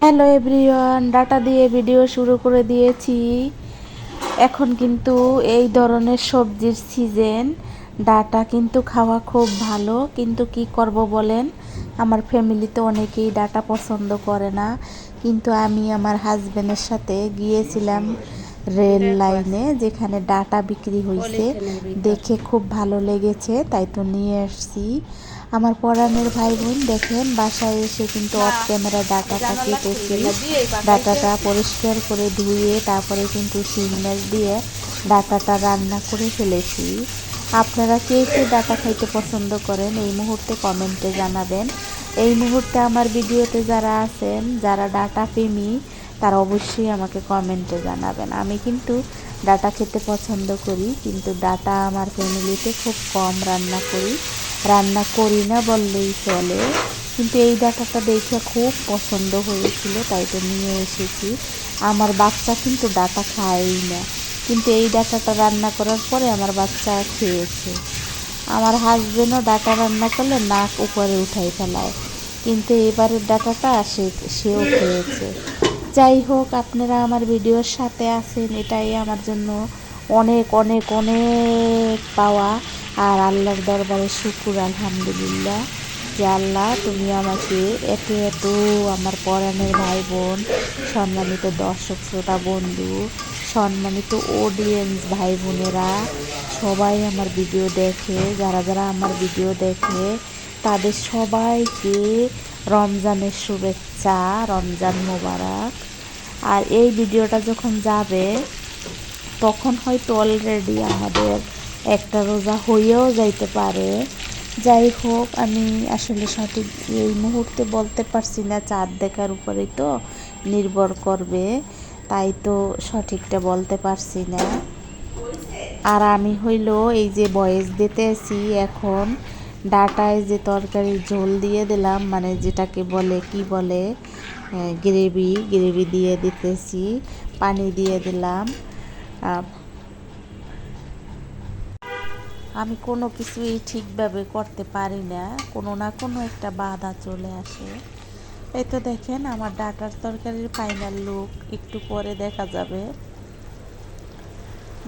Hello everyone, data দিয়ে video শুরু করে দিয়েছি। এখন কিন্তু এই ধরনের সবজির সিজন। ডাটা কিন্তু খাওয়া খুব ভালো, কিন্তু কি করব বলেন, আমার ফ্যামিলিতে অনেকেই ডাটা পছন্দ করে না। কিন্তু আমি আমার হাজবেন্ডের সাথে গিয়েছিলাম রেল লাইনে, যেখানে ডাটা বিক্রি হয়েছে, দেখে খুব ভালো লেগেছে, তাই তো নিয়ে আসছি। আমার পরাণের ভাই বোন দেখেন, বাসায় এসে কিন্তু অফ ক্যামেরা ডাটাটা কেটেছি। ডাটাটা পরিষ্কার করে ধুয়ে তারপরে কিন্তু শিং মাছ দিয়ে ডাটাটা রান্না করে ফেলেছি। আপনারা কে কে ডাটা খাইতে পছন্দ করেন এই মুহূর্তে কমেন্টে জানাবেন। এই মুহূর্তে আমার ভিডিওতে যারা আছেন, যারা ডাটা প্রেমী, তারা অবশ্যই আমাকে কমেন্টে জানাবেন। আমি কিন্তু ডাটা খেতে পছন্দ করি, কিন্তু ডাটা আমার ফ্যামিলিতে খুব কম রান্না করি না বললেই চলে। কিন্তু এই ডাটাটা দেখে খুব পছন্দ হয়েছিল, তাই তো নিয়ে এসেছি। আমার বাচ্চা কিন্তু ডাটা খায়ই না, কিন্তু এই ডাটাটা রান্না করার পরে আমার বাচ্চা খেয়েছে। আমার হাজবেন্ডও ডাটা রান্না করলে নাক উপরে উঠাই ফেলায়, কিন্তু এবারের ডাটাটা সেও খেয়েছে। যাই হোক, আপনারা আমার ভিডিওর সাথে আছেন, এটাই আমার জন্য অনেক অনেক অনেক পাওয়া। আর আল্লাহর দরবারে শুকুর, আলহামদুলিল্লাহ, যে আল্লাহ তুমি আমাকে এত এত আমার পরাণের ভাই বোন, সম্মানিত দর্শক শ্রোতা বন্ধু, সম্মানিত অডিয়েন্স ভাই বোনেরা, সবাই আমার ভিডিও দেখে, যারা যারা আমার ভিডিও দেখে তাদের সবাইকে রমজানের শুভেচ্ছা, রমজান মোবারক। আর এই ভিডিওটা যখন যাবে তখন হয়তো অলরেডি আমাদের একটা রোজা হয়েও যাইতে পারে। যাই হোক, আমি আসলে সঠিক এই মুহূর্তে বলতে পারছি না, চাঁদ দেখার উপরেই তো নির্ভর করবে, তাই তো সঠিকটা বলতে পারছি না। আর আমি হইল এই যে ভয়েস দিতেছি এখন, ডাটায় যে তরকারির ঝোল দিয়ে দিলাম, মানে যেটাকে বলে কি বলে গ্রেভি দিয়ে দিতেছি, পানি দিয়ে দিলাম। আমি কোনো কিছুই ঠিকভাবে করতে পারি না, কোনো না কোনো একটা বাধা চলে আসে। এই তো দেখেন আমার ডাটার তরকারির ফাইনাল লুক একটু পরে দেখা যাবে।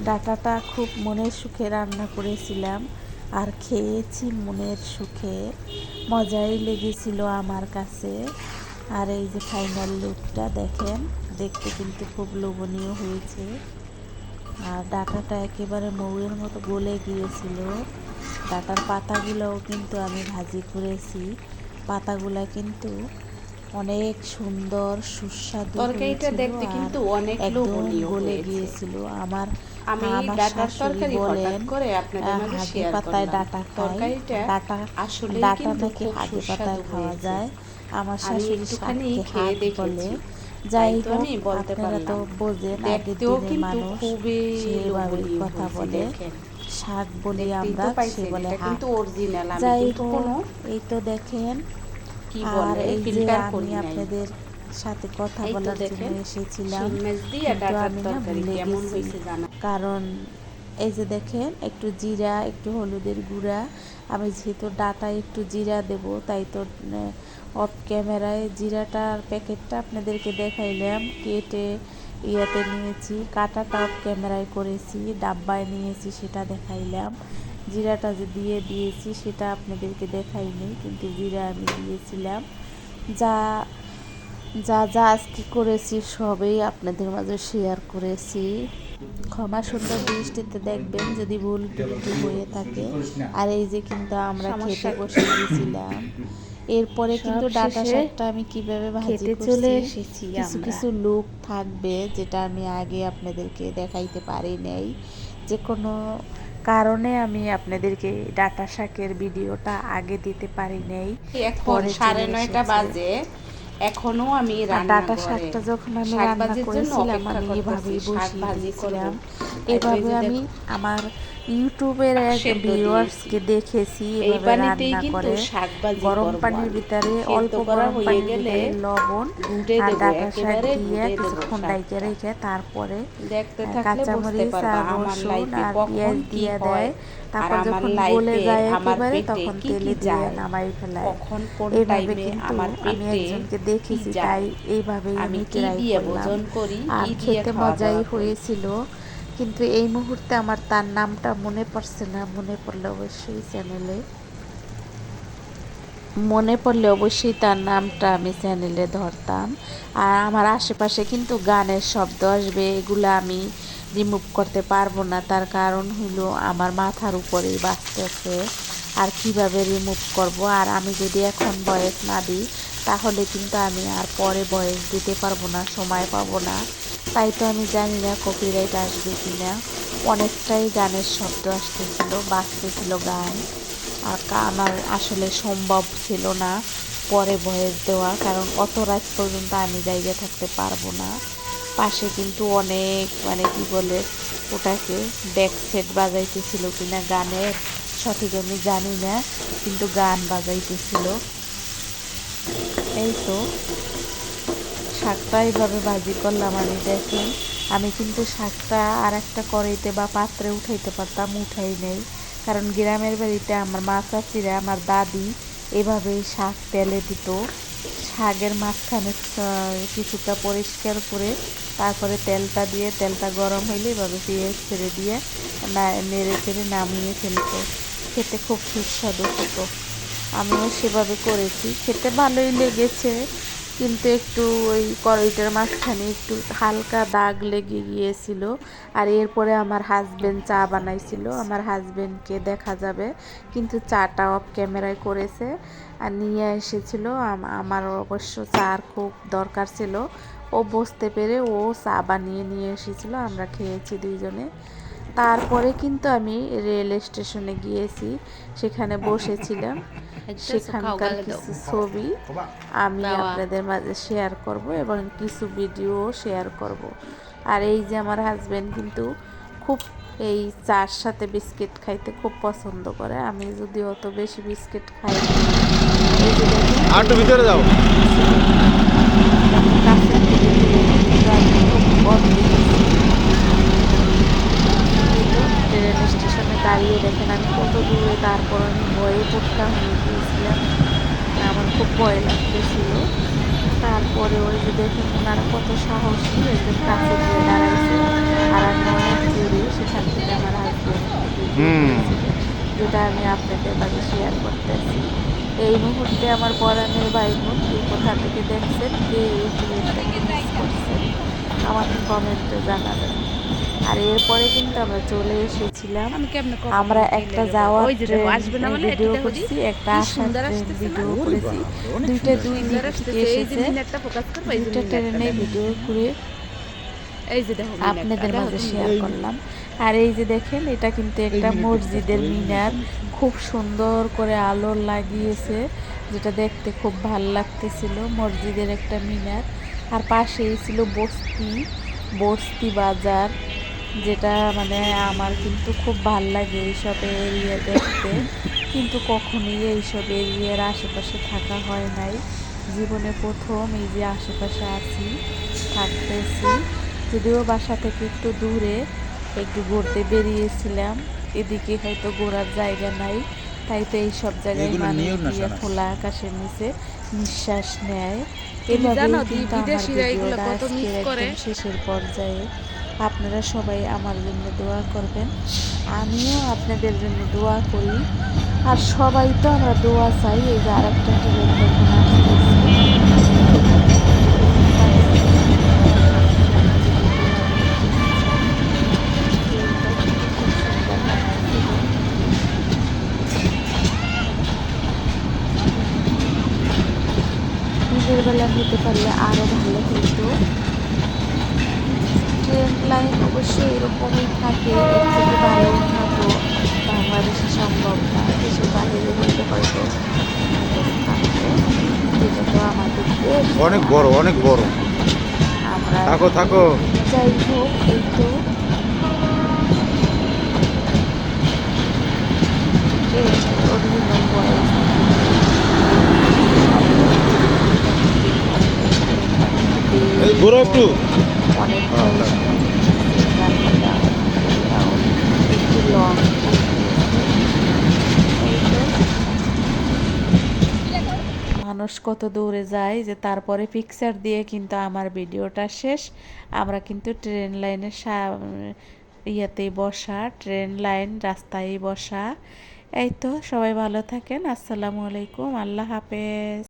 ডাটাটা খুব মনের সুখে রান্না করেছিলাম, আর খেয়েছি মনের সুখে, মজাই লেগেছিল আমার কাছে। আর এই যে ফাইনাল লুকটা দেখেন, দেখতে কিন্তু খুব লোভনীয় হয়েছে। আর ডাটাটা একেবারে মৌয়ের মতো গলে গিয়েছিল। ডাটার পাতাগুলোও কিন্তু আমি ভাজি করেছি, পাতাগুলা কিন্তু অনেক সুন্দর সুস্বাদু তরকারিটা হয়েছিল, দেখতে আর কিন্তু অনেক একদম লোভনীয় গলে হয়েছে। গিয়েছিল। আমার আমি আমার ডাটার শাশুড়ি তরকারি হঠাৎ বলেন করে আপনাদের মাঝে হাগে শেয়ার পাতায় করলাম। ডাটা খাই, তরকারিটা ডাটা আসলেই ডাটা কিন্তু নাকি খুব হাগে পাতায় সুস্বাদু খাওয়া হয়েছে। যায়। আমার আমি শাশুড়ি একটুখানি শাককে খেয়ে হাগ বলে। দেখেছি, তাই যাই তো হোক, আমি বলতে আপনারা তো পারলাম। বোঝেন আগের দেখতেও দিনের কিন্তু মানুষ খুবই সেভাবেই লোভনীয় কথা হয়েছে। বলে। দেখেন, শাক বলি দেখতেই আমরা, তো সে পাইছেন, বলে এটা হাগ। কিন্তু অরিজিনাল। আমি যাই কিন্তু হোক, কোনো এই তো দেখেন। কি আর বলে এই যে ফিল্টার আমি করি নাই। আপনাদের সাথে কথা এই তো বলার জন্য দেখেন, এসেছিলাম, শিং মাছ দিয়ে কিন্তু ডাটার আমি না তরকারি ভুলে কেমন গেছি। হয়েছে জানা। কারণ এই যে দেখেন, একটু জিরা, একটু হলুদের গুঁড়া, আমি যেহেতু ডাটা একটু জিরা দেব, তাই তো অফ ক্যামেরায় জিরাটার প্যাকেটটা আপনাদেরকে দেখাইলাম, কেটে ইয়াতে নিয়েছি, কাটাটা অফ ক্যামেরায় করেছি, ডাব্বায় নিয়েছি সেটা দেখাইলাম। জিরাটা যে দিয়ে দিয়েছি সেটা আপনাদেরকে দেখাইনি, কিন্তু জিরা আমি দিয়েছিলাম। যা যা যা আজকে করেছি সবই আপনাদের মাঝে শেয়ার করেছি। ক্ষমা সুন্দর দৃষ্টিতে দেখবেন যদি ভুল ত্রুটি হয়ে থাকে। আর এই যে কিন্তু আমরা খেতে বসে গেছিলাম। এরপরে কিন্তু ডাটা শাকটা আমি কিভাবে ভাজি চলে করছি, এসেছি কিছু আমরা। কিছু লুক থাকবে যেটা আমি আগে আপনাদেরকে দেখাইতে পারি নাই। যে কোনো কারণে আমি আপনাদেরকে ডাটা শাকের ভিডিওটা আগে দিতে পারি নাই, এখন পরে চলে 9:30 এসেছে। বাজে, এখনো আমি আর ডাটা রান্নাঘরে শাকটা যখন আমি শাক রান্না ভাজির জন্য করেছিলাম, অপেক্ষা আমি করতেছি, এভাবেই শাক বসিয়ে ভাজি করব। দিয়েছিলাম। তাই তো এই এভাবে যে আমি দেখো, আমার ইউটিউবের এক সেদ্ধ ভিউয়ার্সকে দিয়েছি। দেখেছি এই এভাবে পানিতেই রান্না কিন্তু করে শাকভাজি গরম করব পানির আমি। ভিতরে সেদ্ধ অল্প করা গরম হয়ে পানির গেলে ভিতরে লবণ ঘুটে আর দেব, ডাঁটা শাক একেবারে দিয়ে ঘুটে দেব কিছুক্ষণ ডাইকে শাকটা। রেখে তারপরে দেখতে থাকলে বুঝতে কাঁচামরিচ পারবা আর আমার রসুন লাইফে আর কখন পেঁয়াজ কি দিয়ে হয়, দেয়। আর তারপর আমার যখন গলে লাইফে যায় আমার একেবারে পেটে তখন কি কি তেলে দিয়ে যায়, নামাই ফেলায়। কখন কোন এইভাবে টাইমে কিন্তু আমার আমি পেটে একজনকে কি দেখেছি, তাই যায়, এইভাবেই আমি আমি কি ট্রাই দিয়ে করলাম। ভোজন করি, আর কি দিয়ে খেতে খাওয়া মজাই দাওয়া করি। হয়েছিল। কিন্তু এই মুহূর্তে আমার তার নামটা মনে পড়ছে না, মনে পড়লে অবশ্যই তার নামটা আমি চ্যানেলে ধরতাম। আর আমার আশেপাশে কিন্তু গানের শব্দ আসবে, এগুলো আমি রিমুভ করতে পারবো না। তার কারণ হলো আমার মাথার উপরেই বাজতেছে, আর কিভাবে রিমুভ করব। আর আমি যদি এখন ভয়েস না দিই তাহলে কিন্তু আমি আর পরে ভয়েস দিতে পারবো না, সময় পাবো না। তাই তো আমি জানি না কপিরাইট আসবে কি না। অনেকটাই গানের শব্দ আসতেছিল, বাজতেছিল গান। আর আমার আসলে সম্ভব ছিল না পরে ভয়েস দেওয়া, কারণ অত রাত পর্যন্ত আমি জায়গা থাকতে পারবো না। পাশে কিন্তু অনেক কি বলে ওটাকে ব্যাক সেট বাজাইতেছিল কিনা গানের, সঠিক আমি জানি না, কিন্তু গান বাজাইতেছিল। এই তো শাকটা এইভাবে ভাজি করলাম আমি। দেখেন আমি কিন্তু শাকটা আর একটা কড়াইতে বা পাত্রে উঠাইতে পারতাম, উঠাই নেই। কারণ গ্রামের বাড়িতে আমার মা চাচিরা, আমার দাদি এভাবেই শাক তেলে দিত। শাকের মাঝখানে কিছুটা পরিষ্কার করে তারপরে তেলটা দিয়ে, তেলটা গরম হইলে এভাবে পেঁয়াজ ছেড়ে দিয়ে নেড়ে চেড়ে নামিয়ে ফেলতো। খেতে খুব সুস্বাদু হতো। আমিও সেভাবে করেছি, খেতে ভালোই লেগেছে। কিন্তু একটু ওই কড়াইটার মাঝখানে একটু হালকা দাগ লেগে গিয়েছিল। আর এরপরে আমার হাজবেন্ড চা বানাইছিল, আমার হাজবেন্ডকে দেখা যাবে, কিন্তু চাটা অফ ক্যামেরায় করেছে আর নিয়ে এসেছিল। আমার অবশ্য চার খুব দরকার ছিল, ও বসতে পেরে ও চা বানিয়ে নিয়ে এসেছিল, আমরা খেয়েছি দুইজনে। তারপরে কিন্তু আমি রেল স্টেশনে গিয়েছি, সেখানে বসেছিলাম। সেখানকার কিছু ছবি আমি আপনাদের মাঝে শেয়ার করব এবং কিছু ভিডিও শেয়ার করব। আর এই যে আমার হাজবেন্ড কিন্তু খুব এই চার সাথে বিস্কিট খাইতে খুব পছন্দ করে। আমি যদি অত বেশি বিস্কিট খাই না। এই যে দেখুন, আর একটু ভিতরে যাও। কাছের থেকে দূরে কিন্তু আমি খুব কম দেখেছি। রেল স্টেশনে দাঁড়িয়ে দেখেন আমি কত দূরে, তারপর আমি ভয়ে পড়তা হয়ে গিয়েছিলাম, আমার খুব ভয় লাগতেছিল। তারপরে ওই যে দেখেন ওনারা কত সাহসী, একদম কাছে গিয়ে দাঁড়াইছে। আর আমি অনেক দূরে, সেখান থেকে আমার হাজবেন্ড ভিডিও করেছিল, যেটা আমি আপনাদের মাঝে শেয়ার করতেছি। এই মুহূর্তে আমার পরাণের ভাই বোন কে কোথা থেকে দেখছেন, কে এই ট্রেনটাকে মিস করছেন, আমাকে কমেন্টে জানাবেন। আর এরপরে কিন্তু আমরা চলে এসেছিলাম, আমরা একটা যাওয়ার ট্রেন ভিডিও করছি, একটা আসার ট্রেন ভিডিও করেছি। দুই দিক থেকে এসেছে, দুইটা ট্রেনে ভিডিও করে আপনাদের মাঝে শেয়ার করলাম। আর এই যে দেখেন এটা কিন্তু একটা মসজিদের মিনার, খুব সুন্দর করে আলো লাগিয়েছে, যেটা দেখতে খুব ভালো লাগতেছিল। মসজিদের একটা মিনার, আর পাশেই ছিল বস্তি বাজার, যেটা আমার কিন্তু খুব ভাল লাগে এইসব এরিয়া দেখতে। কিন্তু কখনোই এইসব এরিয়ার আশেপাশে থাকা হয় নাই, জীবনে প্রথম এই যে আশেপাশে আছি, থাকতেছি। যদিও বাসা থেকে একটু দূরে, একটু ঘুরতে বেরিয়েছিলাম, এদিকে হয়তো ঘোরার জায়গা নাই, তাই তো এইসব জায়গায় মানুষ গিয়ে খোলা আকাশের নিচে নিঃশ্বাস নেয়। এভাবেই কিন্তু আমার ভিডিওটা আজকের একদম শেষের পর্যায়ে। আপনারা সবাই আমার জন্য দোয়া করবেন, আমিও আপনাদের জন্য দোয়া করি। আর সবাই তো আমরা দোয়া চাই। এই যে আরেকটা ট্রেন দেখুন আসতেছে। দিনের বেলা হতে পারলে আরও ভালো হতো। ট্রেন লাইন অবশ্যই এরকমই থাকে, এর থেকে ভালো উন্নত বাংলাদেশে সম্ভব না, দেশের বাইরে হইলে হয়তো থাকতো, যেটা তো আমাদের দেশ, অনেক বড়, অনেক বড়। আমরা থাকো। যাই হোক, এই তো যে অরিজিনাল ভয়েস ঘোরো একটু। অনেক গানটা একটু লং মানুষ কত দূরে যায় যে তারপরে পিকচার দিয়ে কিন্তু আমার ভিডিওটা শেষ। আমরা কিন্তু ট্রেন লাইনের ইয়াতেই বসা, ট্রেন লাইন রাস্তায় বসা। এই তো সবাই ভালো থাকেন। আসসালামু আলাইকুম, আল্লাহ হাফেজ।